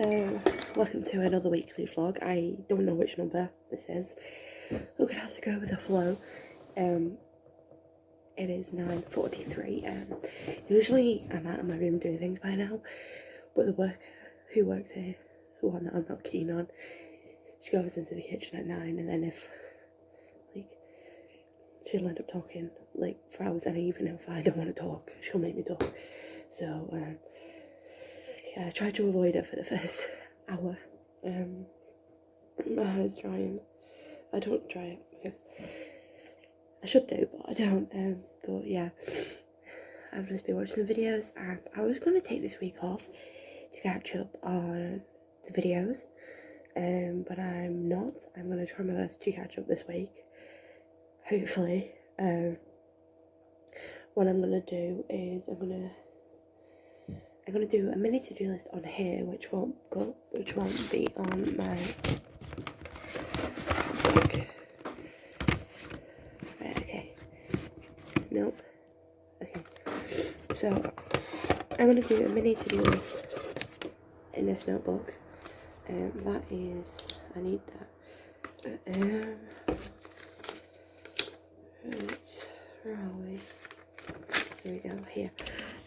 So, welcome to another weekly vlog. I don't know which number this is. We're gonna have to go with the flow. It is 9:43. Usually I'm out of my room doing things by now, but who works here, the one that I'm not keen on, she goes into the kitchen at 9, and then if she'll end up talking for hours, and even if I don't want to talk, she'll make me talk. So yeah, I tried to avoid it for the first hour. My hair's drying. I don't dry it because I should do, but I don't. But yeah, I've just been watching some videos, and I was going to take this week off to catch up on the videos, but I'm not. I'm going to try my best to catch up this week, hopefully. What I'm going to do is I'm going to do a mini to-do list on here, which won't be on my book. Right, okay. Nope. Okay. So I'm gonna do a mini to-do list in this notebook. That is, I need that. Right, where are we? Here we go, here.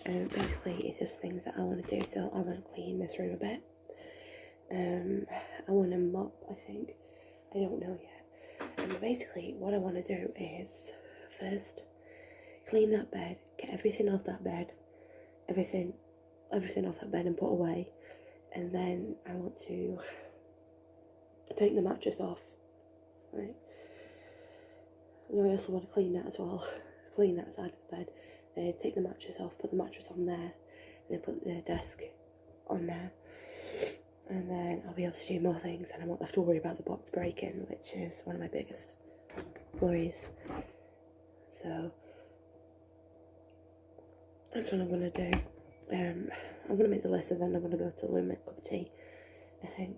Basically it's just things that I want to do. So I want to clean this room a bit. I want to mop, I think. I don't know yet. And basically what I want to do is first clean that bed, get everything off that bed, everything off that bed and put away. And then I want to take the mattress off, right? And I also want to clean that as well, clean that side of the bed. Take the mattress off, put the mattress on there, and then put the desk on there, and then I'll be able to do more things, and I won't have to worry about the box breaking, which is one of my biggest worries. So that's what I'm gonna do. I'm gonna make the list, and then I'm gonna go to the room and make a cup of tea, I think.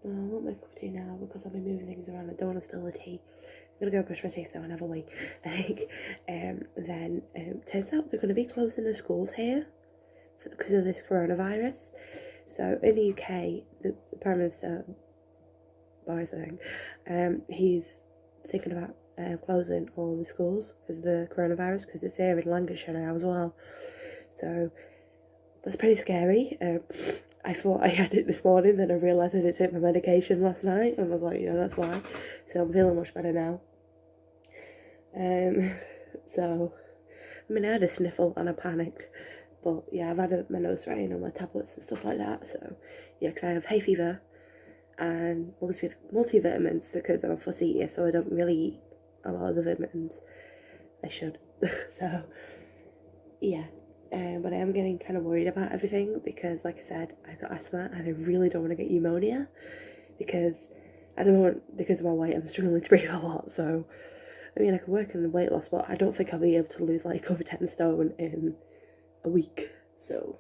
No, I won't make a cup of tea now because I'll be moving things around. I don't want to spill the tea. I'm gonna go brush my teeth though and have a wee, I think. Then turns out they're gonna be closing the schools here because of this coronavirus. So in the UK, the Prime Minister, Boris, I think, he's thinking about closing all the schools because of the coronavirus, because it's here in Lancashire now as well. So that's pretty scary. I thought I had it this morning, then I realised I didn't take my medication last night, and I was like, yeah, that's why. So I'm feeling much better now. So, I mean, I had a sniffle and I panicked, but yeah, I've had my nose running on my tablets and stuff like that. So yeah, because I have hay fever and multivitamins because I'm a fussy eater, so I don't really eat a lot of the vitamins I should. So yeah. But I am getting kind of worried about everything because, like I said, I've got asthma and I really don't want to get pneumonia because at the moment, because of my weight, I'm struggling to breathe a lot. So, I mean, I can work in the weight loss, but I don't think I'll be able to lose like over 10 stone in a week. So,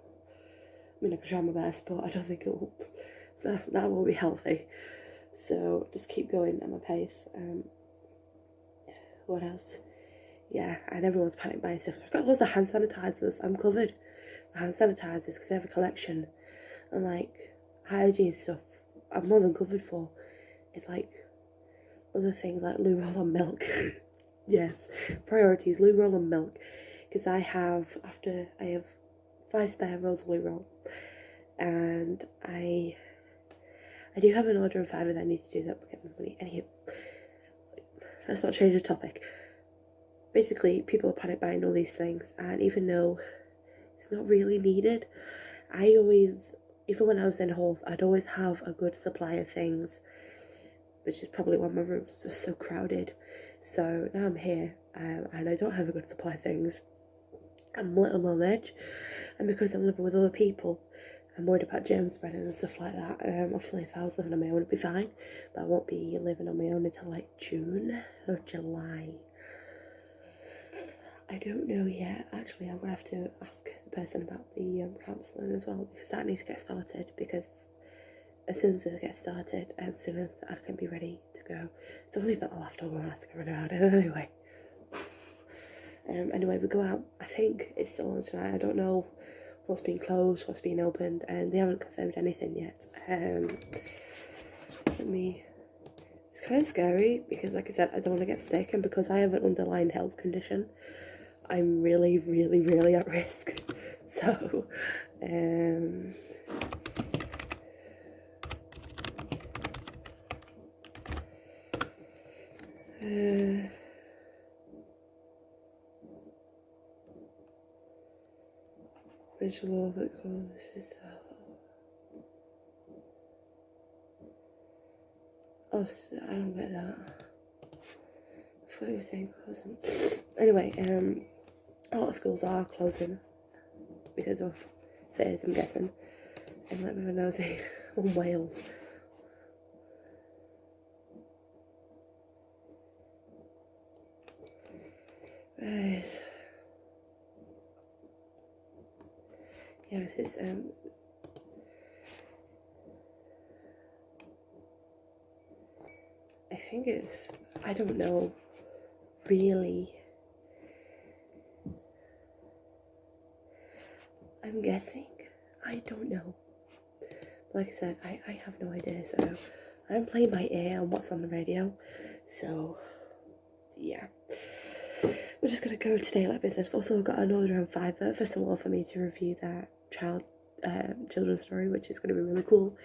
I mean, I can try my best, but I don't think that won't be healthy. So, just keep going at my pace. What else? Yeah, and everyone's panic buying stuff. I've got lots of hand sanitizers. I'm covered with hand sanitizers because I have a collection, and like hygiene stuff I'm more than covered for. It's like other things like loo roll and milk. Yes, priorities, loo roll and milk, because I have 5 spare rolls of loo roll, and I do have an order of 5, and I need to do that to get my money. Anywho, let's not change the topic. Basically, people are panic buying all these things, and even though it's not really needed, I always, even when I was in halls, I'd always have a good supply of things, which is probably why my room's just so crowded. So now I'm here, and I don't have a good supply of things. I'm a little on edge, and because I'm living with other people, I'm worried about germ spreading and stuff like that. Obviously, if I was living on my own, it'd be fine, but I won't be living on my own until like June or July. I don't know yet. Actually, I'm gonna have to ask the person about the counselling as well, because that needs to get started, because as soon as it gets started, as soon as I can be ready to go. So I'll leave that all after and ask her about it anyway. Anyway, we go out. I think it's still on tonight. I don't know what's been closed, what's been opened, and they haven't confirmed anything yet. It's kind of scary because, like I said, I don't want to get sick, and because I have an underlying health condition, I'm really, really, really at risk. So, visual of it called, this is oh, I don't get that. I thought you were saying closing. Anyway, a lot of schools are closing because of fears, I'm guessing. And let me have a nosy on Wales. Right. Yeah, this is I think it's, I don't know really. I'm guessing. I don't know. Like I said, I have no idea, so I'm playing by ear on what's on the radio. So yeah, we're just gonna go today like business. Also, I've got an order on Fiverr for someone for me to review their children's story, which is gonna be really cool.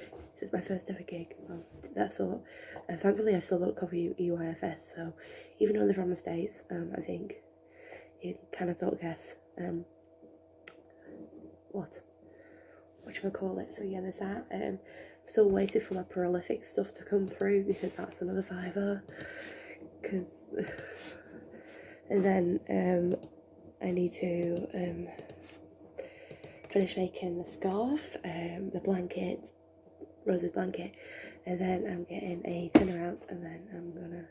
It's my first ever gig of that sort, and thankfully I've still got a copy of EYFS. So even though they're from the States, I think you kind of don't guess whatchamacallit. So yeah, there's that. I'm still waiting for my prolific stuff to come through because that's another $5. And then I need to finish making the scarf, the blanket, Rose's blanket, and then I'm getting a turnaround, and then I'm gonna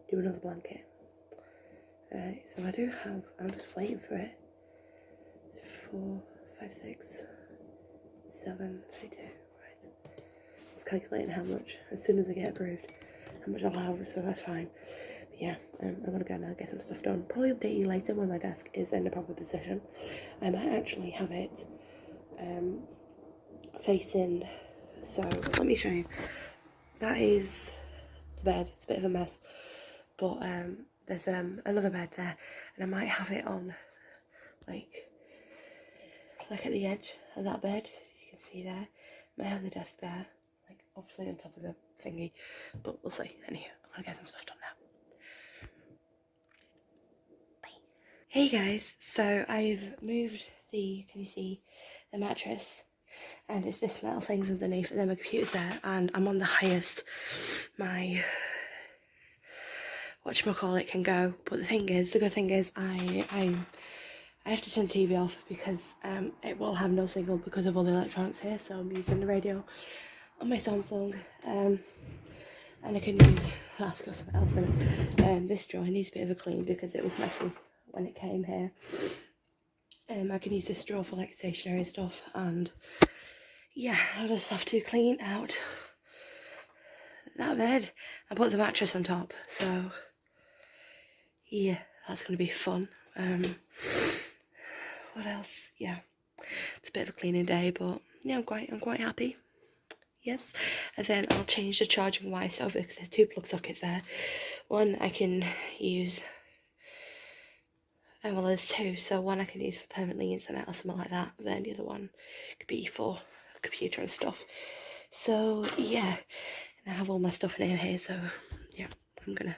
do another blanket. Right, so I do have, I'm just waiting for it. 4, 5, 6, 7, 32, right. It's calculating how much, as soon as I get approved, how much I'll have, so that's fine. But yeah, I'm gonna go now, get some stuff done. Probably update you later when my desk is in the proper position. I might actually have it facing, so let me show you. That is the bed. It's a bit of a mess, but there's another bed there, and I might have it on like at the edge of that bed, as you can see there. I might have the desk there, like obviously on top of the thingy, but we'll see. Anyway, I'm gonna get some stuff done now. Bye. Hey guys, so I've moved the, can you see the mattress? And it's this metal things underneath, and then my computer's there, and I'm on the highest my whatchamacallit can go. But the good thing is I have to turn the TV off because it will have no signal because of all the electronics here. So I'm using the radio on my Samsung, and I can use, that's got something else in it. This drawer needs a bit of a clean because it was messy when it came here. I can use this drawer for like stationery stuff, and yeah, I'll just have to clean out that bed and put the mattress on top. So yeah, that's gonna be fun. What else? Yeah, it's a bit of a cleaning day, but yeah, I'm quite happy. Yes, and then I'll change the charging wires over because there's 2 plug sockets there. One I can use, well, there's 2, so one I can use for permanently internet or something like that, then the other one could be for computer and stuff. So yeah, and I have all my stuff in here, so yeah, I'm gonna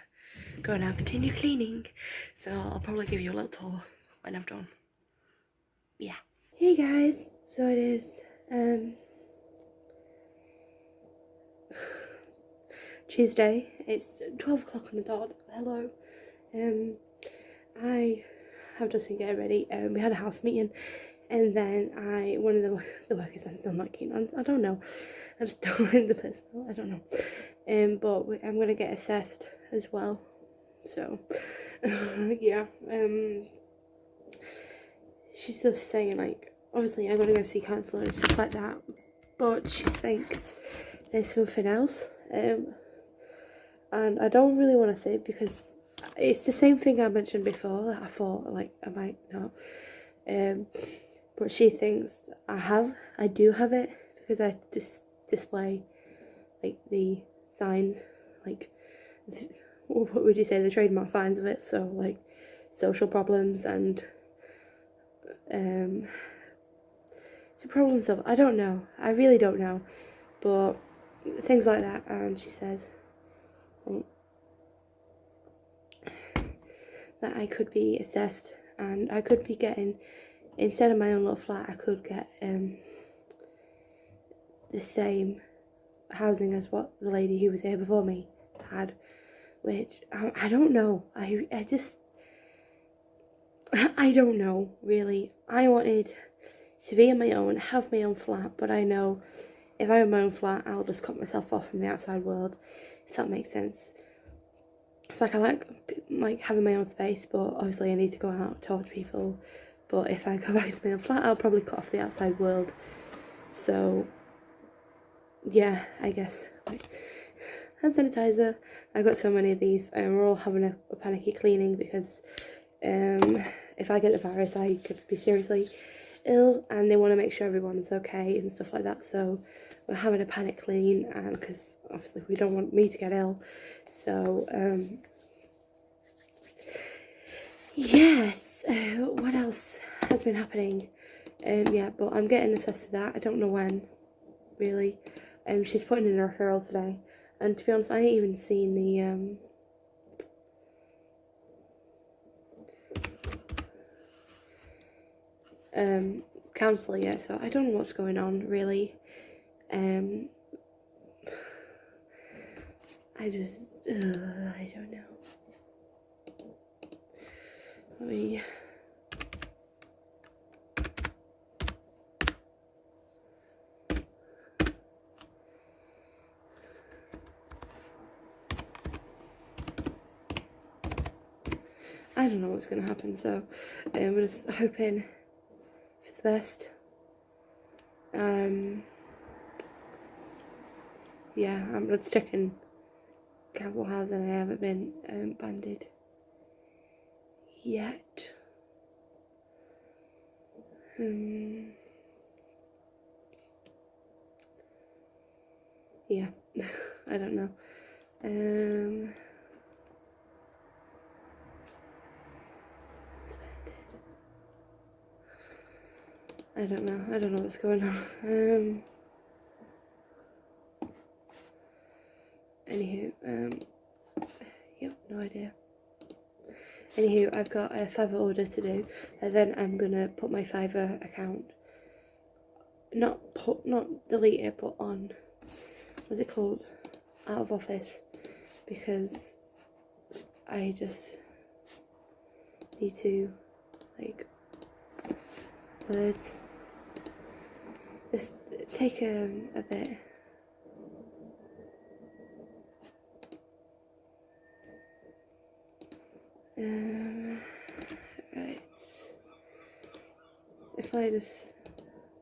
go now, continue cleaning. So I'll probably give you a little tour when I've done. Yeah. Hey guys, so it is Tuesday. It's 12 o'clock on the dot. Hello. I have just been getting ready. We had a house meeting, and then one of the workers said I'm not keen. I don't know. I just don't like the person. I don't know. But I'm gonna get assessed as well. So yeah. She's just saying, like, obviously I'm gonna go see counsellor and stuff like that, but she thinks there's something else. And I don't really want to say it because it's the same thing I mentioned before that I thought like I might not. But she thinks I do have it because I display like the signs, like what would you say, the trademark signs of it. So like social problems and so problems of, I don't know, I really don't know, but things like that. And she says that I could be assessed and I could be getting, instead of my own little flat, I could get the same housing as what the lady who was here before me had, which I don't know. I just I don't know really. I wanted to be on my own, have my own flat, but I know if I have my own flat, I'll just cut myself off from the outside world, if that makes sense. It's like I like having my own space, but obviously I need to go out, talk to people. But if I go back to my own flat, I'll probably cut off the outside world. So yeah, I guess like hand sanitizer. I got so many of these, and we're all having a panicky cleaning because if I get the virus, I could be seriously ill, and they want to make sure everyone's okay and stuff like that. So we're having a panic clean, and because obviously we don't want me to get ill. So yes. What else has been happening? Yeah, but I'm getting assessed to that. I don't know when, really. She's putting in a referral today, and to be honest, I ain't even seen the counsellor yet, so I don't know what's going on really. I don't know. I don't know what's going to happen, so we're just hoping for the best. Yeah, I'm just checking council housing. I haven't been banded yet. Yeah, I don't know. I don't know what's going on. Anywho, yep, no idea. Anywho, I've got a Fiverr order to do, and then I'm gonna put my Fiverr account, not delete it, but on, what's it called, out of office, because I just need to, like, words, just take a bit. Right, if I just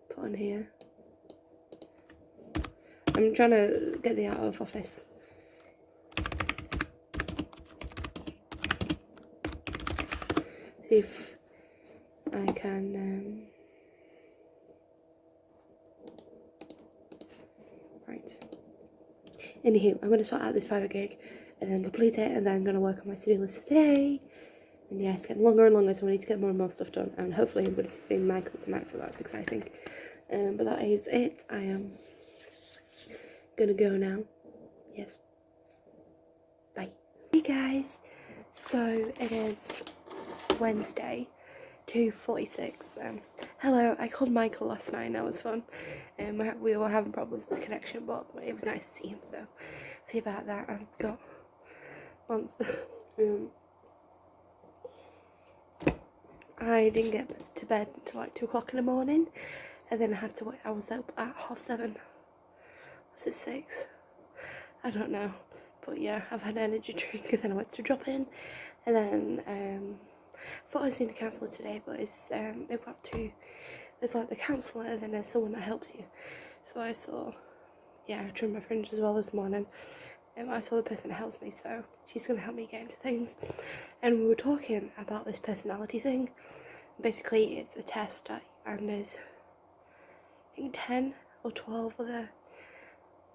put on here, I'm trying to get the out of office. See if I can, right. Anywho, I'm going to sort out this Fiverr gig and then complete it, and then I'm going to work on my to-do list for today. And yeah, it's getting longer and longer, so I need to get more and more stuff done, and hopefully I'm going to see Michael tonight, so that's exciting. But that is it. I am going to go now. Yes. Bye. Hey guys, so it is Wednesday, 2:46. Hello, I called Michael last night and that was fun. We were having problems with connection, but it was nice to see him, so see about that. I've got once I didn't get to bed until like 2 o'clock in the morning, and then I had to wait. I was up at 7:30. Was it 6? I don't know, but yeah, I've had an energy drink, and then I went to drop in, and then thought I was seeing a counsellor today, but it's they've got two. There's like the counsellor, and then there's someone that helps you. So I saw, yeah, I trimmed my fringe as well this morning, I saw the person that helps me, so she's going to help me get into things. And we were talking about this personality thing. Basically, it's a test, and there's, I think, 10 or 12 other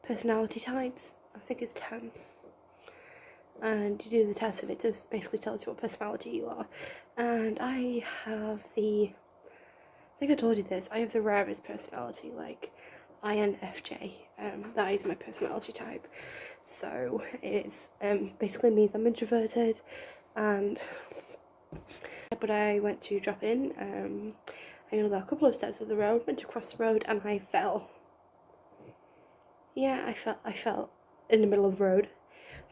personality types. I think it's 10. And you do the test, and it just basically tells you what personality you are. And I have I think I told you this, I have the rarest personality, like INFJ. That is my personality type. So it basically means I'm introverted, but I went to drop in. I only got a couple of steps of the road, went to cross the road, and I fell. Yeah, I fell in the middle of the road.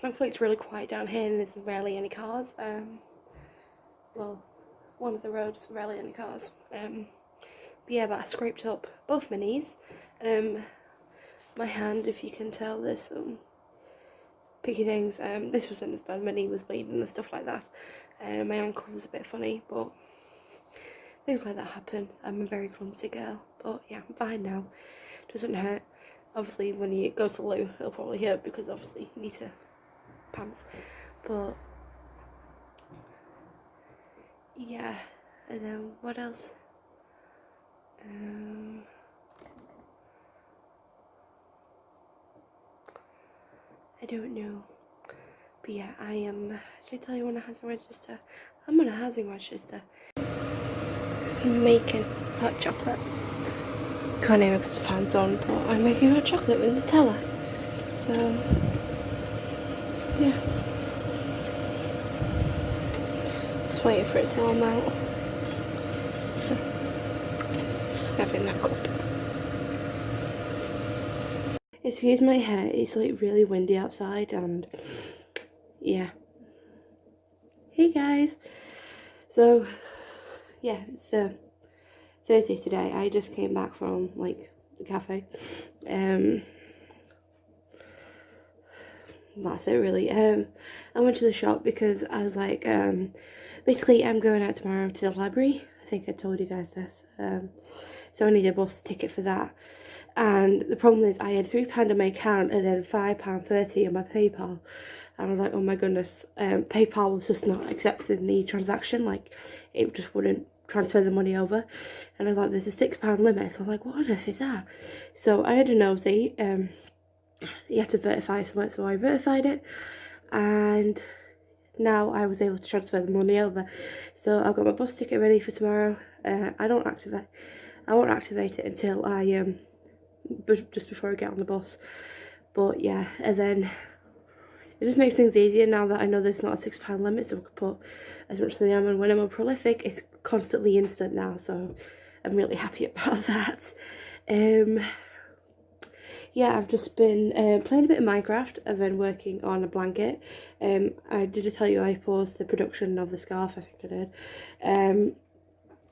Thankfully it's really quiet down here and there's rarely any cars. Well, one of the roads, rarely any cars. But yeah, but I scraped up both my knees. My hand, if you can tell, there's some picky things. This wasn't as bad, my knee was bleeding and stuff like that. My ankle was a bit funny, but things like that happen. I'm a very clumsy girl, but yeah, I'm fine now. Doesn't hurt. Obviously, when you go to the loo, it'll probably hurt because obviously you need to pants. But yeah, and then what else? I don't know. But yeah, I am. Did I tell you on a housing register? I'm on a housing register. I'm making hot chocolate. Can't even put the fans on, but I'm making hot chocolate with Nutella. So yeah. Just waiting for it to all melt. Having that cup. Excuse my hair, it's like really windy outside and yeah. Hey guys. So yeah, it's Thursday today. I just came back from like the cafe. That's it really. I went to the shop because I was like, basically I'm going out tomorrow to the library. I think I told you guys this. So I need a bus ticket for that. And the problem is I had £3 on my account and then £5.30 on my PayPal. And I was like, oh my goodness, PayPal was just not accepting the transaction. Like, it just wouldn't transfer the money over. And I was like, there's a £6 limit. So I was like, what on earth is that? So I had a nosy. You had to verify something, so I verified it. And now I was able to transfer the money over. So I've got my bus ticket ready for tomorrow. I won't activate it until just before I get on the bus. But yeah, and then it just makes things easier now that I know there's not a £6 limit, so I could put as much as I am. And when I'm on Prolific, it's constantly instant now, so I'm really happy about that. Yeah, I've just been playing a bit of Minecraft and then working on a blanket. I did tell you I paused the production of the scarf, I think I did.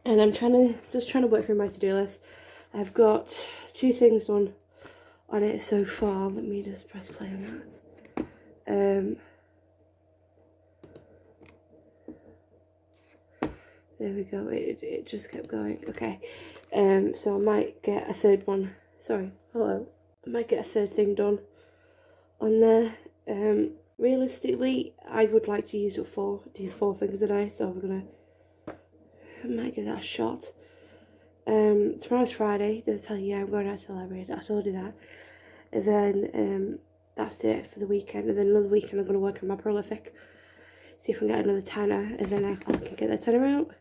And I'm just trying to work through my to-do list. I've got 2 things done on it so far. Let me just press play on that. There we go. It just kept going. Okay. So I might get a third one. Sorry. Hello. I might get a third thing done on there. Realistically, I would like to do 4 things a day, so I might give that a shot. Tomorrow's Friday. Did I tell you? Yeah, I'm going out to the library. I told you that. And then that's it for the weekend. And then another weekend I'm going to work on my Prolific. See if I can get another tenner, and then I can get that tenner out.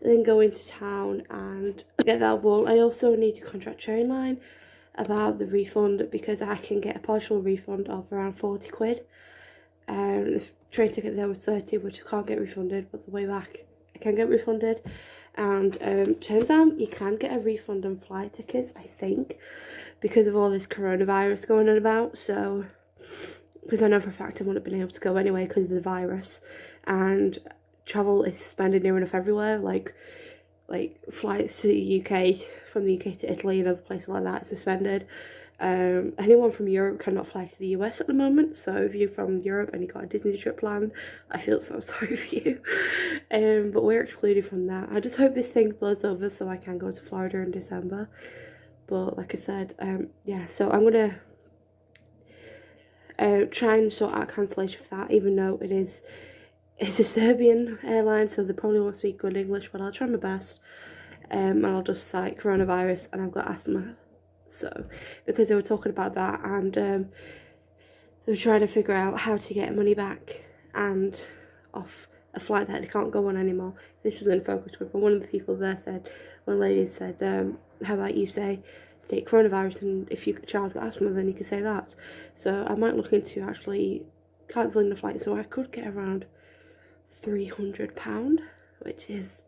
And then go into town and get that wall. I also need to contact Trainline about the refund because I can get a partial refund of around 40 quid. The train ticket there was 30, which I can't get refunded, but the way back I can get refunded. And turns out you can get a refund on flight tickets, I think, because of all this coronavirus going on about. So, because I know for a fact I wouldn't have been able to go anyway because of the virus, and travel is suspended near enough everywhere, like flights to the UK, from the UK to Italy and other places like that, suspended. Anyone from Europe cannot fly to the US at the moment, so if you're from Europe and you got a Disney trip planned, I feel so sorry for you. But we're excluded from that. I just hope this thing blows over so I can go to Florida in December. But like I said, yeah, so I'm gonna try and sort out cancellation for that, even though it's a Serbian airline, so they probably won't speak good English, but I'll try my best. And I'll just cite coronavirus, and I've got asthma. So, because they were talking about that, and they were trying to figure out how to get money back and off a flight that they can't go on anymore. This was in focus group, but one of the people there said, one lady said, how about you state coronavirus, and if your child's got asthma, then you can say that. So I might look into actually cancelling the flight, so I could get around £300, which is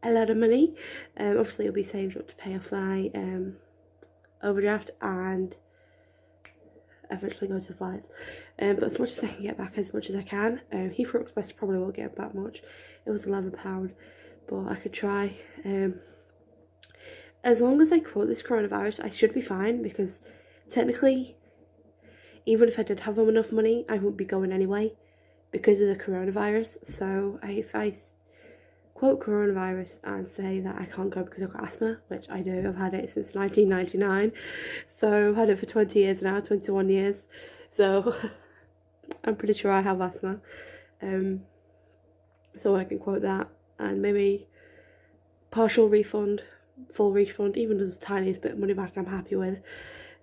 a lot of money. Obviously it'll be saved up to pay off my overdraft and eventually go to the flights. But as much as I can get back, as much as I can. Heathrow Express probably won't get back much. It was £11, but I could try. As long as I quote this coronavirus, I should be fine, because technically, even if I did have enough money, I wouldn't be going anyway because of the coronavirus. So if I quote coronavirus and say that I can't go because I've got asthma, which I do, I've had it since 1999, so I've had it for 20 years now, 21 years, so I'm pretty sure I have asthma, so I can quote that, and maybe partial refund, full refund, even just the tiniest bit of money back, I'm happy with,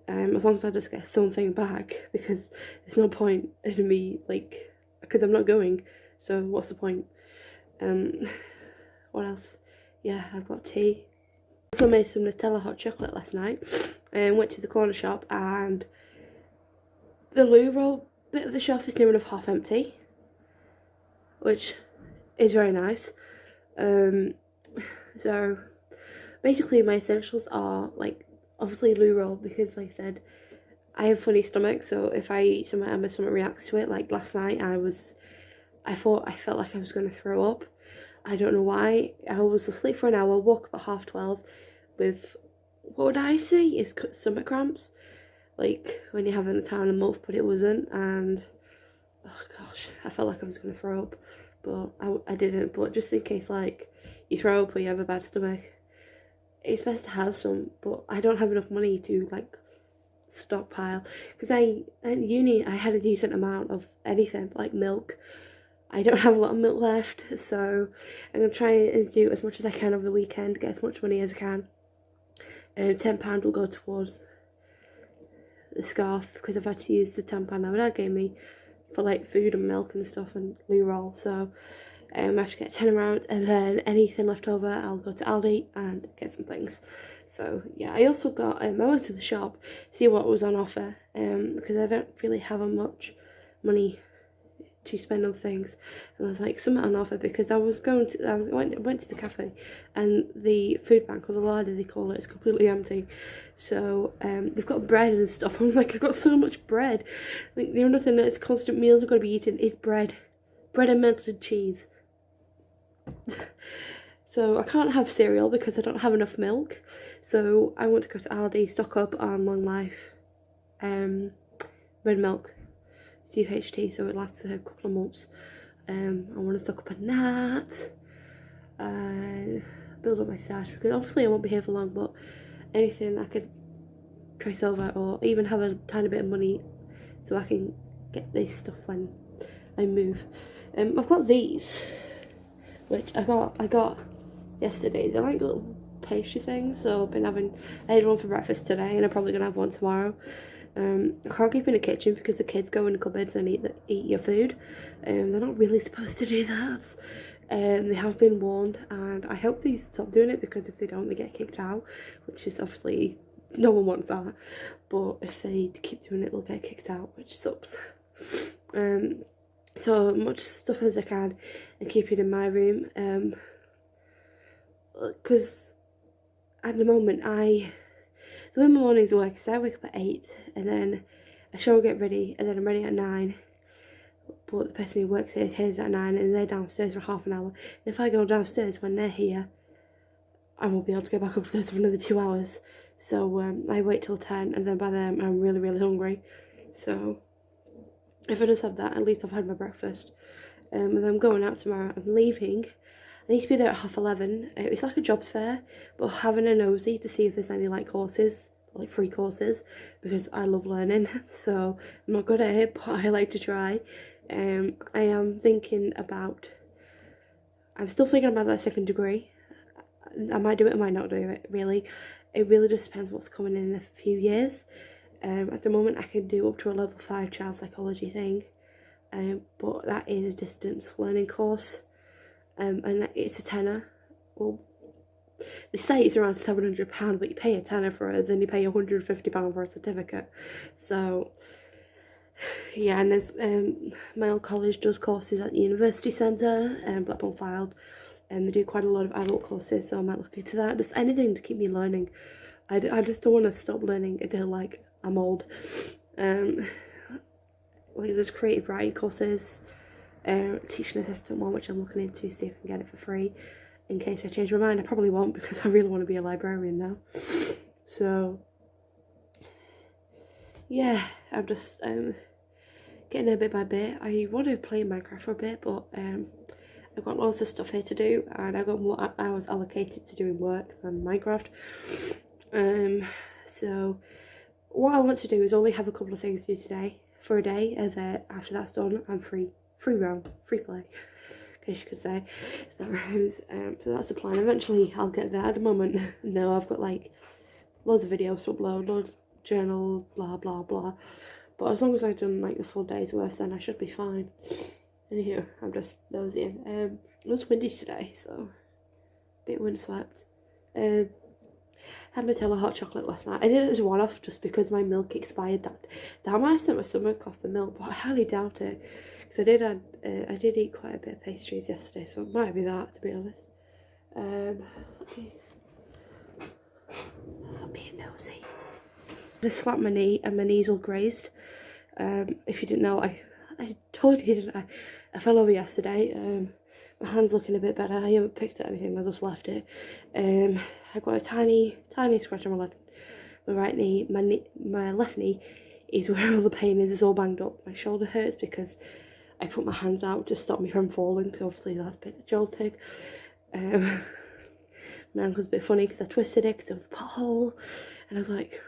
as long as I just get something back, because there's no point in me, like, because I'm not going, so what's the point? What else? Yeah, I've got tea. Also made some Nutella hot chocolate last night, and went to the corner shop, and the loo roll bit of the shelf is near enough half empty, which is very nice. So basically my essentials are, like, obviously loo roll, because like I said, I have funny stomach, so if I eat something and my stomach reacts to it, like last night I felt like I was going to throw up. I don't know why. I was asleep for an hour, woke up at 12:30 with, what would I say, is stomach cramps, like when you're having a time and a month, but it wasn't, and oh gosh, I felt like I was going to throw up, but I didn't. But just in case, like, you throw up or you have a bad stomach, it's best to have some, but I don't have enough money to, like, stockpile, because at uni I had a decent amount of anything, like milk. I don't have a lot of milk left, so I'm going to try and do as much as I can over the weekend, get as much money as I can. £10 will go towards the scarf, because I've had to use the £10 that my dad gave me for, like, food and milk and stuff and loo roll, so I have to get 10 around, and then anything left over I'll go to Aldi and get some things. So yeah, I also got, I went to the shop, see what was on offer, because I don't really have much money to spend on things, and I was like, something on offer, because I went to the cafe, and the food bank, or the larder they call it, is completely empty. So they've got bread and stuff. I'm like, I've got so much bread, like, the only thing that's constant meals I've got to be eating is bread and melted cheese. So I can't have cereal because I don't have enough milk, so I want to go to Aldi, stock up on Long Life red milk, UHT, so it lasts a couple of months. I want to stock up on that, build up my stash, because obviously I won't be here for long, but anything I could trace over, or even have a tiny bit of money so I can get this stuff when I move. I've got these, which I got yesterday. They're like little pastry things, so I had one for breakfast today, and I'm probably gonna have one tomorrow. I can't keep in the kitchen because the kids go in the cupboards and eat your food. They're not really supposed to do that. They have been warned, and I hope they stop doing it, because if they don't, they get kicked out, which is obviously, no one wants that, but if they keep doing it, they'll get kicked out, which sucks. So much stuff as I can, and keep it in my room, because at the moment the way my mornings work is I wake up at 8, and then I shower, get ready, and then I'm ready at 9, but the person who works here is at 9, and they're downstairs for half an hour, and if I go downstairs when they're here, I won't be able to go back upstairs for another 2 hours, so I wait till 10, and then by then I'm really, really hungry, so if I just have that, at least I've had my breakfast. And then I'm going out tomorrow. I'm leaving. I need to be there at 11:30. It's like a jobs fair, but having a nosy to see if there's any, like, courses, like free courses, because I love learning. So I'm not good at it, but I like to try. I am thinking about, I'm still thinking about that second degree. I might do it, I might not do it, really. It really just depends what's coming in a few years. At the moment I can do up to a level 5 child psychology thing, but that is a distance learning course, and it's a tenner. Well, they say it's around £700, but you pay a tenner for it, then you pay £150 for a certificate. So yeah, and there's my old college does courses at the university centre, Blackburn Filed, and they do quite a lot of adult courses, so I might look into that. Just anything to keep me learning. I just don't want to stop learning until like I'm old. Like there's creative writing courses, teaching assistant one, which I'm looking into, see if I can get it for free. In case I change my mind, I probably won't, because I really want to be a librarian now. So yeah, I'm just getting there bit by bit. I want to play Minecraft for a bit, but I've got lots of stuff here to do, and I've got more hours allocated to doing work than Minecraft. So what I want to do is only have a couple of things to do today for a day, and then after that's done, I'm free roam, free play, I guess you could say. That rhymes. So that's the plan. Eventually I'll get there. At the moment, no, I've got like loads of videos to upload, loads of journal, blah blah blah. But as long as I've done like the full day's worth, then I should be fine. Anywho, I'm just nosy. It was windy today, so a bit windswept. Had Nutella hot chocolate last night. I did it as a one-off just because my milk expired. That might have sent my stomach off the milk, but I highly doubt it, because I did eat quite a bit of pastries yesterday, so it might be that, to be honest. Okay. I'm being nosy. I just slapped my knee and my knee's all grazed. If you didn't know, I told you, didn't I? I fell over yesterday. My hand's looking a bit better. I haven't picked at anything, I just left it. I've got a tiny scratch on my right knee. My left knee is where all the pain is. It's all banged up. My shoulder hurts because I put my hands out to stop me from falling, so obviously that's a bit jolting. My ankle's a bit funny because I twisted it because there was a pothole, and I was like,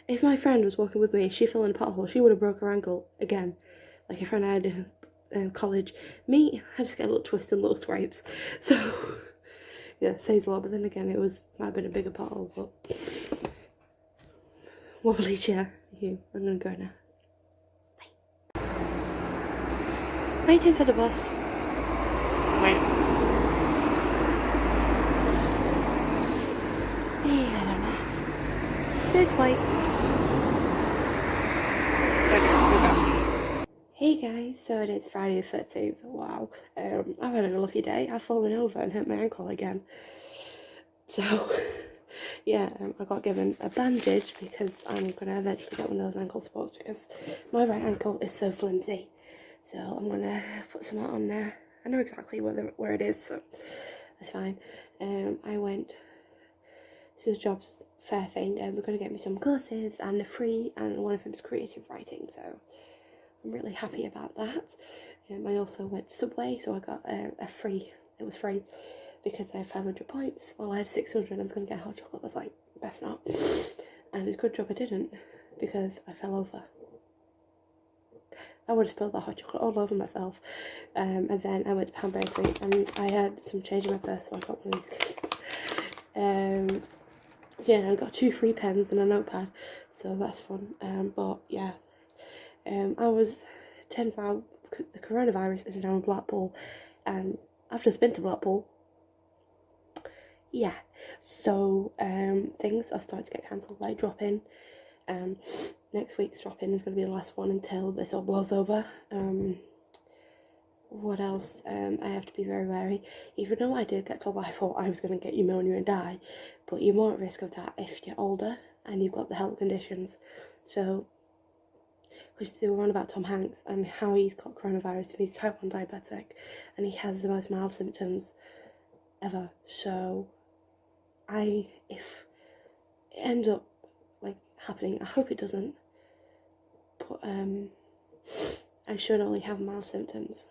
if my friend was walking with me and she fell in a pothole, she would have broke her ankle again, like a friend I had in college. Me, I just get a little twist and little scrapes. So yeah, it says a lot, but then again, might have been a bigger pothole. But wobbly chair. I'm gonna go now. Bye. Waiting for the bus. Wait. Yeah, I don't know. This light. Hey guys, so it is Friday the 13th. Wow. I've had a lucky day. I've fallen over and hurt my ankle again. So yeah, I got given a bandage because I'm gonna eventually get one of those ankle supports, because my right ankle is so flimsy. So I'm gonna put some on there. I know exactly where it is, so that's fine. I went to the jobs fair thing, and we're gonna get me some courses, and they're free, and one of them's creative writing, so I'm really happy about that. I also went to Subway, so I got it was free, because I have 500 points. Well, I had 600, I was going to get hot chocolate. I was like, best not. And it's a good job I didn't, because I fell over. I would have spilled that hot chocolate all over myself. And then I went to Pan Bakery, and I had some change in my purse, so I got one of these cakes. Yeah, I got 2 free pens and a notepad, so that's fun. But yeah, turns out the coronavirus is now in Blackpool, and I've just been to Blackpool. Yeah, so things are starting to get cancelled, like drop-in. Next week's drop-in is going to be the last one until this all blows over. What else? I have to be very wary. Even though I did get told, I thought I was going to get pneumonia and die, but you're more at risk of that if you're older and you've got the health conditions. So, because they were on about Tom Hanks and how he's got coronavirus and he's type 1 diabetic and he has the most mild symptoms ever. So if it ends up like happening, I hope it doesn't, but I should only have mild symptoms,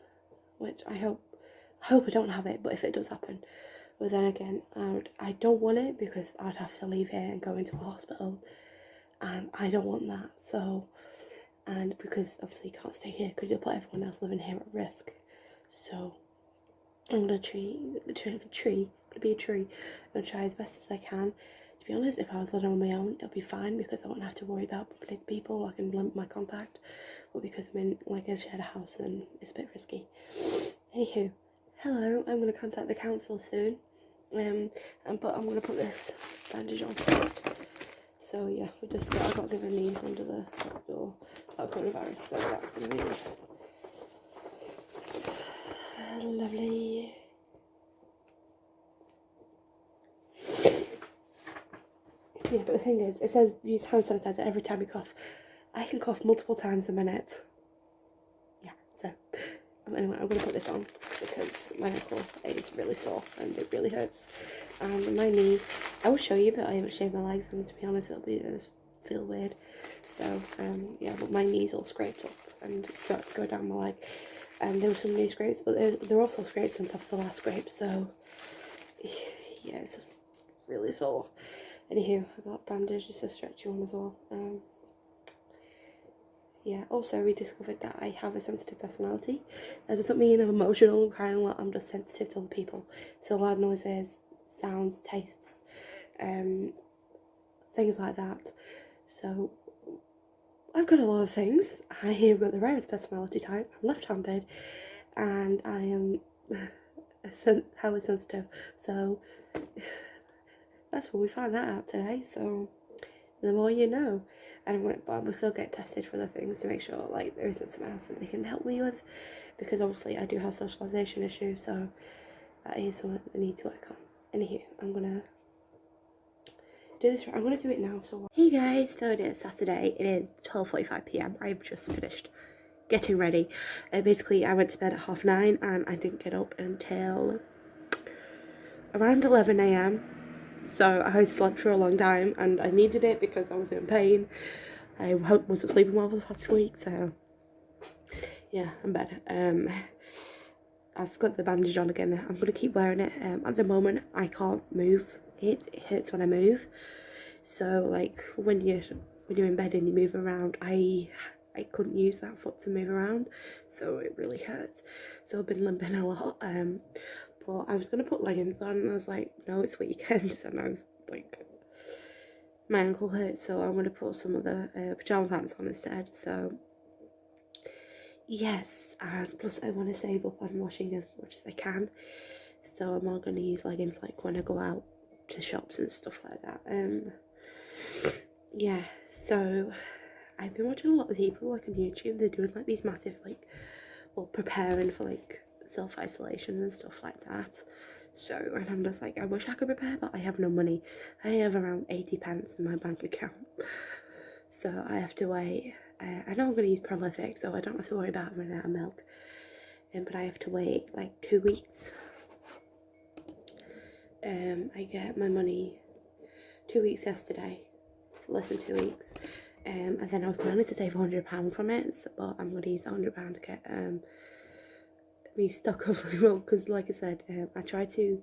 which I hope I don't have it, but if it does happen, But then again, I don't want it because I'd have to leave here and go into a hospital, and I don't want that. So, and because obviously you can't stay here because you'll put everyone else living here at risk. So I'm gonna be a tree. I'm gonna try as best as I can. To be honest, if I was living on my own, it'll be fine because I won't have to worry about bumping into people. I can limit my contact. But because I'm in like a shared house, then it's a bit risky. Anywho, hello. I'm gonna contact the council soon. But I'm gonna put this bandage on first. So yeah, I got given these under the door about coronavirus. So that's gonna be lovely. Yeah, but the thing is, it says use hand sanitizer every time you cough. I can cough multiple times a minute. Yeah, so anyway, I'm going to put this on because my ankle is really sore and it really hurts. And my knee, I will show you, but I haven't shaved my legs, and to be honest, it'll feel weird. So, yeah, but my knee's all scraped up and it starts to go down my leg. And there were some new scrapes, but there were also scrapes on top of the last scrape, so yeah, it's really sore. Anywho, I got bandage, just a stretchy one as well. Yeah, also we discovered that I have a sensitive personality. That doesn't mean I'm emotional and crying a lot, I'm just sensitive to other people. So loud noises, sounds, tastes, things like that. So I've got a lot of things. I have got the rarest personality type. I'm left-handed, and I am highly sensitive. So that's what we found that out today. So the more you know. And but we'll still get tested for the things to make sure like there isn't something else that they can help me with, because obviously I do have socialization issues, so that is something that I need to work on. Anywho, I'm gonna do this. I'm gonna do it now. So hey guys, so it is Saturday. It is 12:45 p.m. I've just finished getting ready. Basically, I went to bed at 9:30 and I didn't get up until around 11 a.m. So I slept for a long time and I needed it because I was in pain. I wasn't sleeping well for the past week, so yeah, I'm better. I've got the bandage on again. I'm going to keep wearing it. At the moment, I can't move it. It hurts when I move. So like when you're in bed and you move around, I couldn't use that foot to move around, so it really hurts. So I've been limping a lot. But I was going to put leggings on and I was like, no, it's weekend, and I've like, my ankle hurts, so I'm going to put some of the pyjama pants on instead. So yes, and plus I want to save up on washing as much as I can, so I'm not going to use leggings like when I go out to shops and stuff like that. Yeah, so I've been watching a lot of people like on YouTube. They're doing like these massive preparing for like self-isolation and stuff like that. So, and I'm just like, I wish I could prepare, but I have no money. I have around 80 pence in my bank account, so I have to wait. I know I'm going to use Prolific, so I don't have to worry about running out of milk. But I have to wait like 2 weeks. I get my money 2 weeks yesterday, so less than 2 weeks. And then I was planning to save £100 from it, but I'm going to use £100 to get me stock of milk, because like I said, I try to,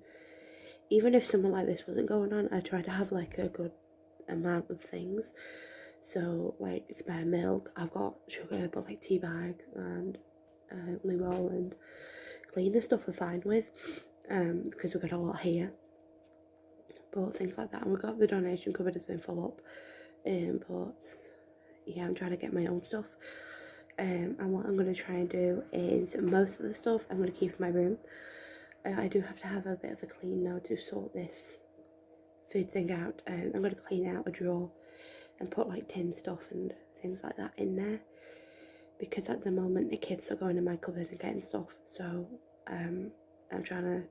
even if something like this wasn't going on, I try to have like a good amount of things. So like spare milk, I've got sugar, but like tea bag and loo roll and cleaner stuff we're fine with, because we've got a lot here. But things like that, and we've got the donation cupboard has been full up. But yeah, I'm trying to get my own stuff. And what I'm going to try and do is, most of the stuff I'm going to keep in my room. I do have to have a bit of a clean now to sort this food thing out. I'm going to clean out a drawer and put like tin stuff and things like that in there, because at the moment the kids are going in my cupboard and getting stuff. So I'm trying to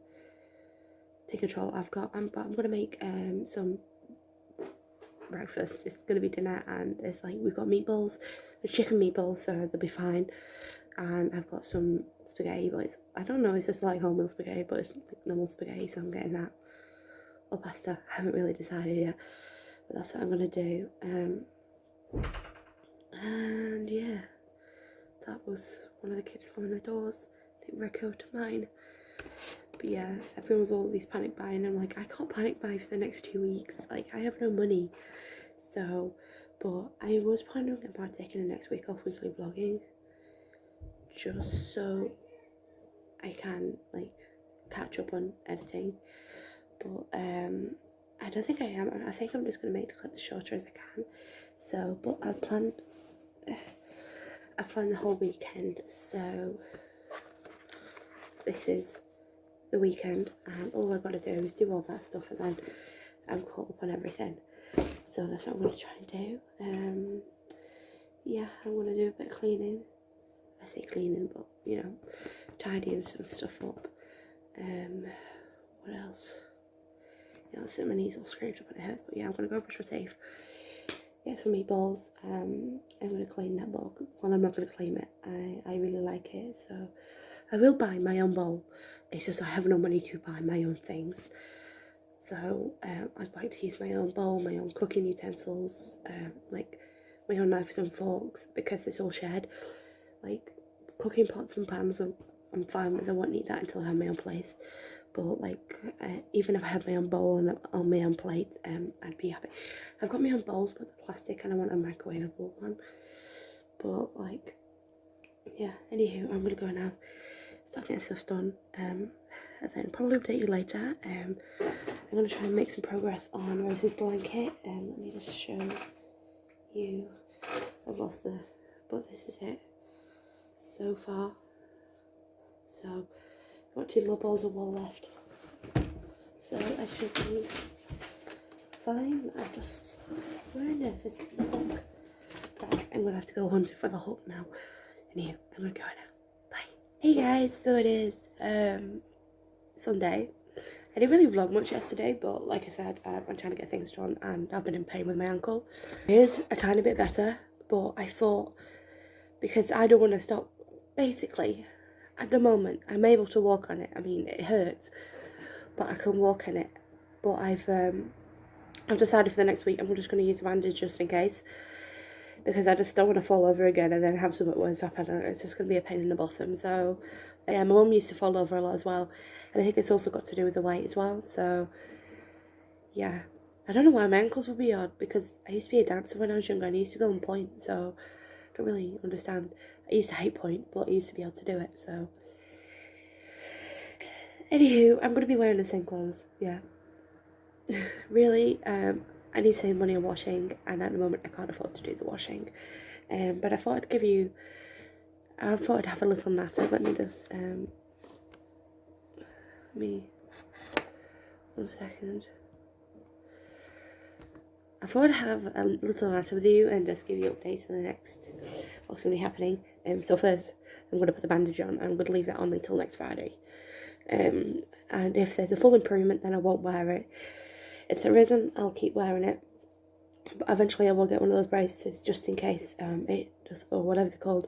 take control. But I'm going to make some breakfast. It's going to be dinner, and it's like, we've got meatballs, the chicken meatballs, so they'll be fine. And I've got some spaghetti, but I don't know, it's just like wholemeal spaghetti, but it's like normal spaghetti, so I'm getting that, or pasta. I haven't really decided yet, but that's what I'm going to do. And yeah, that was one of the kids slamming the doors. It didn't echo to mine. But yeah, everyone's always panic buying. I'm like, I can't panic buy for the next 2 weeks. Like, I have no money. So, but I was planning about taking the next week off weekly vlogging, just so I can like catch up on editing. But I don't think I am. I think I'm just gonna make the clip as shorter as I can. So, but I've planned the whole weekend. So this is the weekend, and all I've got to do is do all that stuff, and then I'm caught up on everything. So that's what I'm going to try and do. Yeah, I'm going to do a bit of cleaning. I say cleaning, but you know, tidying some stuff up. What else? Yeah, my knees all scraped up and it hurts, but yeah, I'm going to go brush my teeth, get some meatballs. I'm going to clean that bowl. Well, I'm not going to clean it. I really like it, so I will buy my own bowl. It's just I have no money to buy my own things. So I'd like to use my own bowl, my own cooking utensils, like my own knives and forks, because it's all shared. Like cooking pots and pans, I'm fine with. I won't need that until I have my own place. But like even if I have my own bowl and on my own plate, I'd be happy. I've got my own bowls, but they're plastic, and I want a microwavable one. But like, yeah. Anywho, I'm gonna go now. Start getting stuff done. And then probably update you later. I'm going to try and make some progress on Rose's blanket. Let me just show you. I've lost but this is it so far. So I've got 2 more balls of wool left. So I should be fine. I'm just very nervous at the hook. Right, I'm going to have to go hunting for the hook now. Anyway, I'm going to go now. Bye. Hey guys, so it is Sunday. I didn't really vlog much yesterday, but like I said, I'm trying to get things done, and I've been in pain with my ankle. It is a tiny bit better, but I thought, because I don't want to stop, basically, at the moment, I'm able to walk on it. I mean, it hurts, but I can walk on it. But I've decided for the next week, I'm just going to use a bandage just in case, because I just don't want to fall over again and then have something worse happen. It's just going to be a pain in the bottom. So yeah, my mum used to fall over a lot as well, and I think it's also got to do with the weight as well. So yeah, I don't know why my ankles would be odd, because I used to be a dancer when I was younger and I used to go on point, so I don't really understand. I used to hate point, but I used to be able to do it. So anywho, I'm going to be wearing the same clothes. Yeah. Really, I need to save money on washing, and at the moment I can't afford to do the washing. But I thought I'd have a little natter. Let me just, one second. I thought I'd have a little natter with you and just give you updates on the next, what's going to be happening. So first, I'm going to put the bandage on. I'm going to leave that on until next Friday. And if there's a full improvement, then I won't wear it. If there isn't, I'll keep wearing it. But eventually I will get one of those braces, just in case or whatever they're called,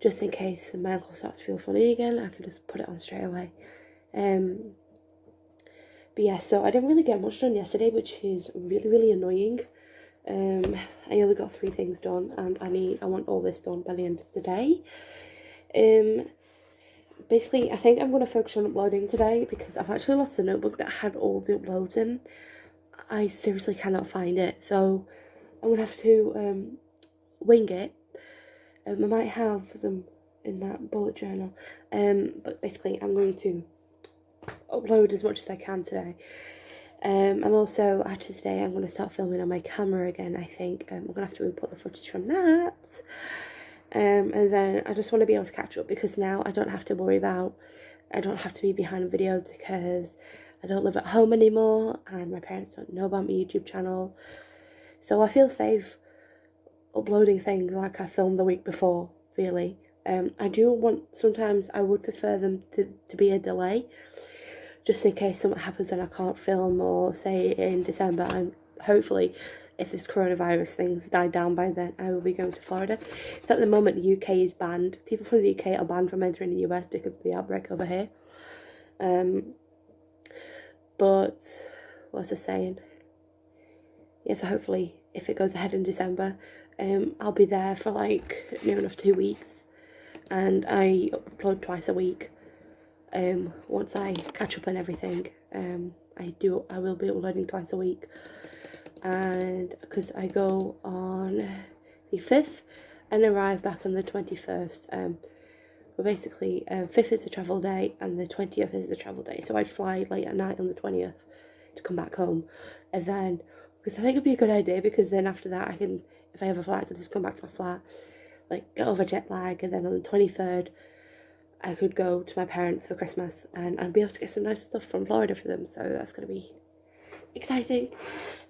just in case my ankle starts to feel funny again. I can just put it on straight away. But yeah, so I didn't really get much done yesterday, which is really, really annoying. I only got 3 things done, and I want all this done by the end of the day. Basically, I think I'm going to focus on uploading today, because I've actually lost the notebook that had all the uploads in. I seriously cannot find it, so I'm going to have to wing it. I might have them in that bullet journal, but basically I'm going to upload as much as I can today. I'm also, after today, I'm going to start filming on my camera again, I think. I'm going to have to input the footage from that. And then I just want to be able to catch up, because now I don't have to be behind videos, because I don't live at home anymore, and my parents don't know about my YouTube channel. So I feel safe uploading things like I filmed the week before, really. I do want, sometimes I would prefer them to be a delay, just in case something happens and I can't film, or say in December, hopefully, if this coronavirus thing's died down by then, I will be going to Florida. So at the moment, the UK is banned. People from the UK are banned from entering the US because of the outbreak over here. But what was I saying? Yeah, so hopefully, if it goes ahead in December, I'll be there for like near enough 2 weeks, and I upload twice a week. once I catch up on everything. I will be uploading twice a week, and because I go on the 5th and arrive back on the 21st. But basically, 5th is the travel day and the 20th is the travel day. So I'd fly late at night on the 20th to come back home, and then, because I think it'd be a good idea, because then after that I can, if I have a flight, I could just come back to my flat, like get over jet lag, and then on the 23rd I could go to my parents for Christmas, and I'd be able to get some nice stuff from Florida for them. So that's going to be exciting.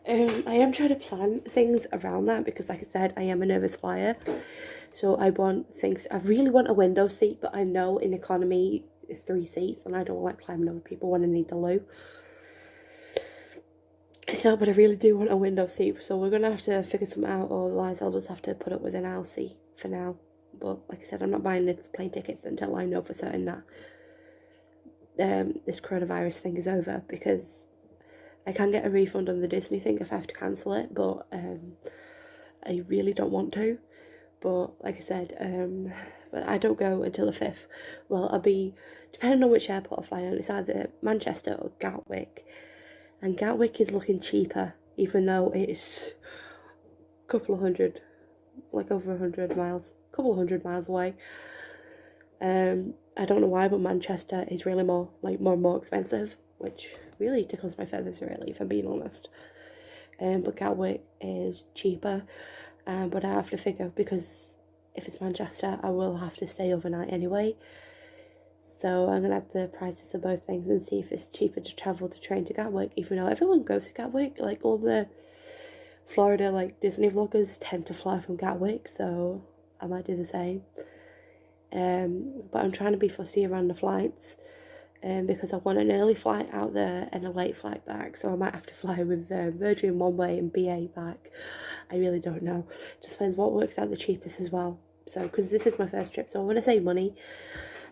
I am trying to plan things around that, because like I said, I am a nervous flyer, so I really want a window seat, but I know in economy it's 3 seats and I don't like climbing over people when I need the loo. So, but I really do want a window seat, so we're gonna have to figure something out, or otherwise I'll just have to put up with an aisle seat for now. But like I said, I'm not buying the plane tickets until I know for certain that this coronavirus thing is over, because I can get a refund on the Disney thing if I have to cancel it, but I really don't want to. But like I said, but I don't go until the 5th. Well, I'll be, depending on which airport I fly on, it's either Manchester or Gatwick. And Gatwick is looking cheaper, even though it's a couple of hundred, like over 100 miles, a couple of 100 miles away. I don't know why, but Manchester is really more expensive, which really tickles my feathers, really, if I'm being honest. But Gatwick is cheaper, but I have to figure, because if it's Manchester, I will have to stay overnight anyway. So I'm gonna have the prices of both things and see if it's cheaper to travel to train to Gatwick, even though everyone goes to Gatwick. Like all the Florida Disney vloggers tend to fly from Gatwick, so I might do the same. But I'm trying to be fussy around the flights, because I want an early flight out there and a late flight back. So I might have to fly with Virgin one way and BA back. I really don't know. Just depends what works out the cheapest as well. So because this is my first trip, so I want to save money.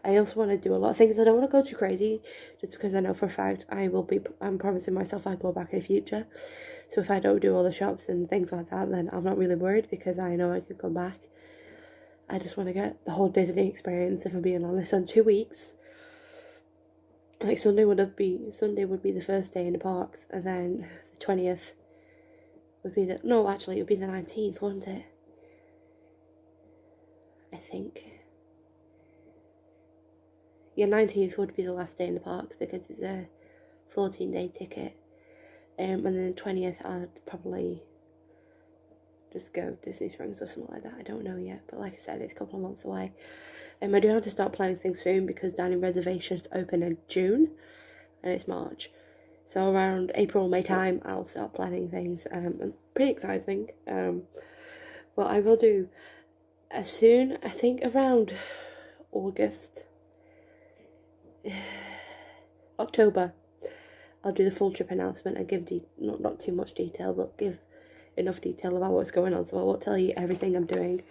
I also want to do a lot of things. I don't want to go too crazy, just because I know for a fact I'm promising myself I'll go back in the future. So if I don't do all the shops and things like that, then I'm not really worried, because I know I could come back. I just want to get the whole Disney experience, if I'm being honest, on 2 weeks. Like Sunday would be the first day in the parks, and then the 20th would be it would be the 19th, wouldn't it? I think. Yeah, 19th would be the last day in the parks, because it's a 14-day ticket. And then the 20th I'd probably just go Disney Springs or something like that. I don't know yet, but like I said, it's a couple of months away. I do have to start planning things soon, because dining reservations open in June and it's March. So around April, May time, I'll start planning things. Pretty exciting. What I will do as soon, I think around August, October, I'll do the full trip announcement and give not too much detail, but give enough detail about what's going on, so I won't tell you everything I'm doing.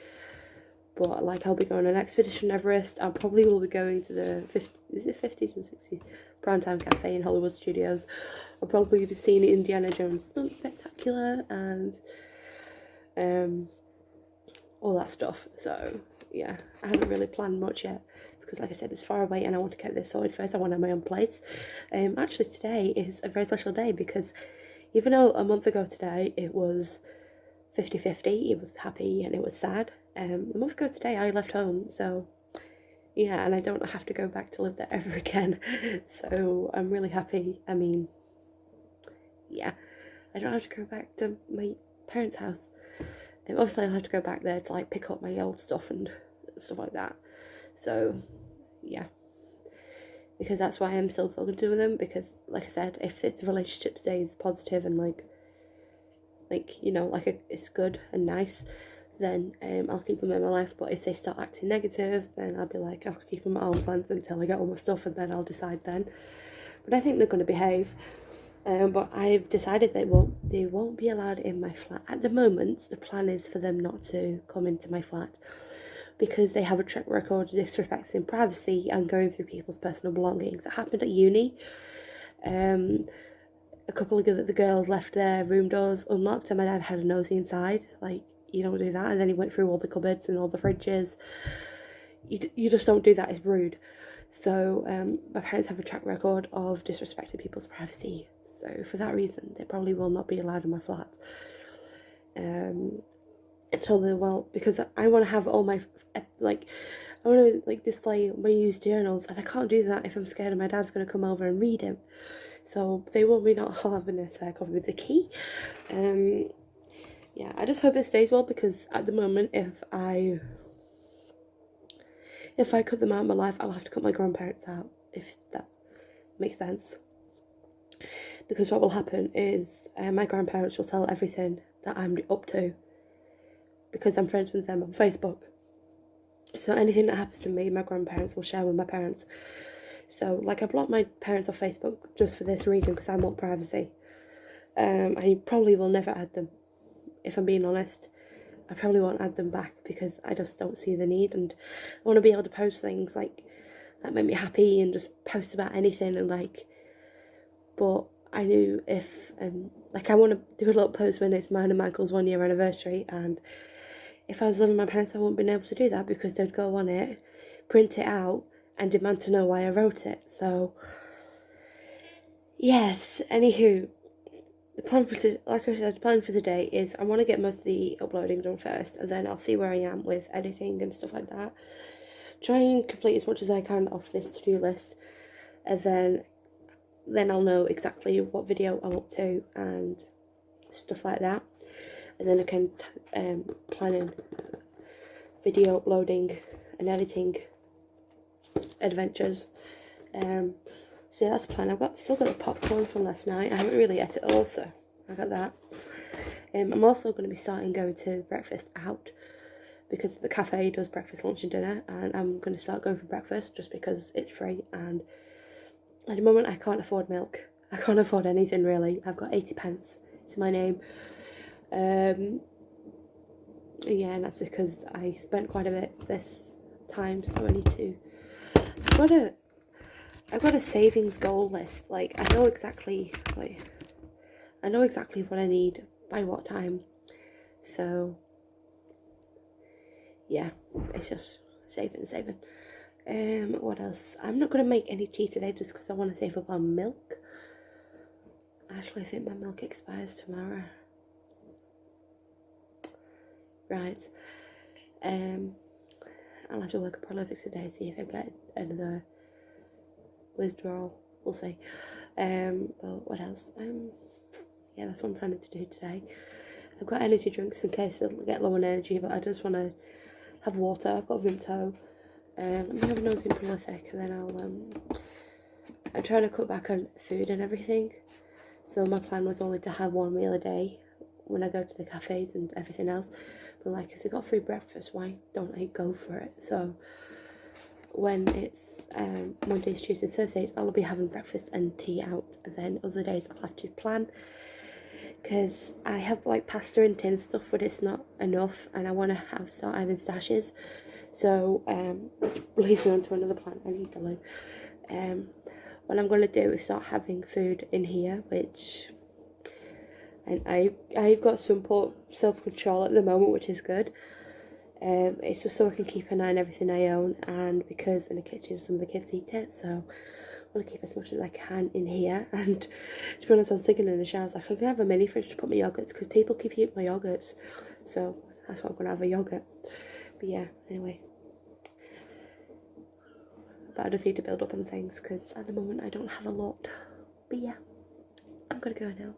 But I'll be going on an expedition Everest. I probably will be going to the 50s and 60s Primetime Cafe in Hollywood Studios. I'll probably be seeing Indiana Jones Stunt Spectacular and all that stuff. So yeah, I haven't really planned much yet, because like I said, it's far away and I want to get this sorted first. I want to have my own place. Actually today is a very special day, because even though a month ago today it was 50-50, it was happy and it was sad, a month ago today I left home, so yeah, and I don't have to go back to live there ever again. So I'm really happy. I mean, yeah, I don't have to go back to my parents' house. Obviously I'll have to go back there to pick up my old stuff and stuff like that. So yeah, because that's why I'm still talking to them, because like I said, if the relationship stays positive and it's good and nice, then I'll keep them in my life. But if they start acting negative, then I'll be like, I'll keep them at arm's length until I get all my stuff, and then I'll decide then. But I think they're going to behave. But I've decided they won't be allowed in my flat. At the moment, the plan is for them not to come into my flat, because they have a track record of disrespecting privacy and going through people's personal belongings. It happened at uni. A couple of the girls left their room doors unlocked, and my dad had a nosy inside. You don't do that. And then he went through all the cupboards and all the fridges. You just don't do that. It's rude. So my parents have a track record of disrespecting people's privacy. So for that reason, they probably will not be allowed in my flat. Until they, well, because I want to have all my, like, I want to, like, display my used journals, and I can't do that if I'm scared my dad's going to come over and read him. So they will be not having this copy with the key. Yeah, I just hope it stays well, because at the moment, if I cut them out of my life, I'll have to cut my grandparents out, if that makes sense. Because what will happen is my grandparents will tell everything that I'm up to, because I'm friends with them on Facebook. So anything that happens to me, my grandparents will share with my parents. So, like, I blocked my parents off Facebook just for this reason, because I want privacy. I probably will never add them, if I'm being honest. I probably won't add them back, because I just don't see the need, and I want to be able to post things, like, that make me happy, and just post about anything, and, like, but I knew if, like, I want to do a little post when it's mine and Michael's 1 year anniversary, and if I was living with my parents, I wouldn't been able to do that, because they'd go on it, print it out, and demand to know why I wrote it. So, yes, anywho, the plan for like I said, the plan for today is I want to get most of the uploading done first, and then I'll see where I am with editing and stuff like that. Try and complete as much as I can off this to-do list, and then I'll know exactly what video I'm up to and stuff like that. And then I can plan in video uploading and editing adventures. So yeah, that's the plan. Still got the popcorn from last night. I haven't really ate it all, so I got that. I'm also going to be starting going to breakfast out, because the cafe does breakfast, lunch and dinner, and I'm going to start going for breakfast just because it's free, and at the moment I can't afford milk. I can't afford anything really. I've got 80p to my name. Yeah, and that's because I spent quite a bit this time, so I need to, I've got a savings goal list. Like, I know exactly what I need by what time. So yeah, it's just saving. What else? I'm not gonna make any tea today just because I want to save up on milk. I actually think my milk expires tomorrow. Right. I'll have to work a prolific today, see if I get another withdrawal. We'll see. But what else? Yeah, that's what I'm planning to do today. I've got energy drinks in case I get low on energy, but I just want to have water. I've got Vimto. I'm having those in prolific, and then I'm trying to cut back on food and everything. So my plan was only to have one meal a day when I go to the cafes and everything else. But like, if I got free breakfast, why don't I go for it? So when it's Mondays, Tuesdays, Thursdays, I'll be having breakfast and tea out, and then other days I'll have to plan, because I have like pasta and tin stuff, but it's not enough, and I want to start having stashes. So which leads me on to another plan. I need to loo. What I'm going to do is start having food in here, which, and I've got some self-control at the moment, which is good. It's just so I can keep an eye on everything I own, and because in the kitchen some of the kids eat it, so I want to keep as much as I can in here. And to be honest, I was thinking in the shower, I was like, I could have a mini fridge to put my yogurts, because people keep eating my yogurts, so that's why I'm going to have a yogurt. But yeah, anyway, but I just need to build up on things, because at the moment I don't have a lot. But yeah, I'm going to go now.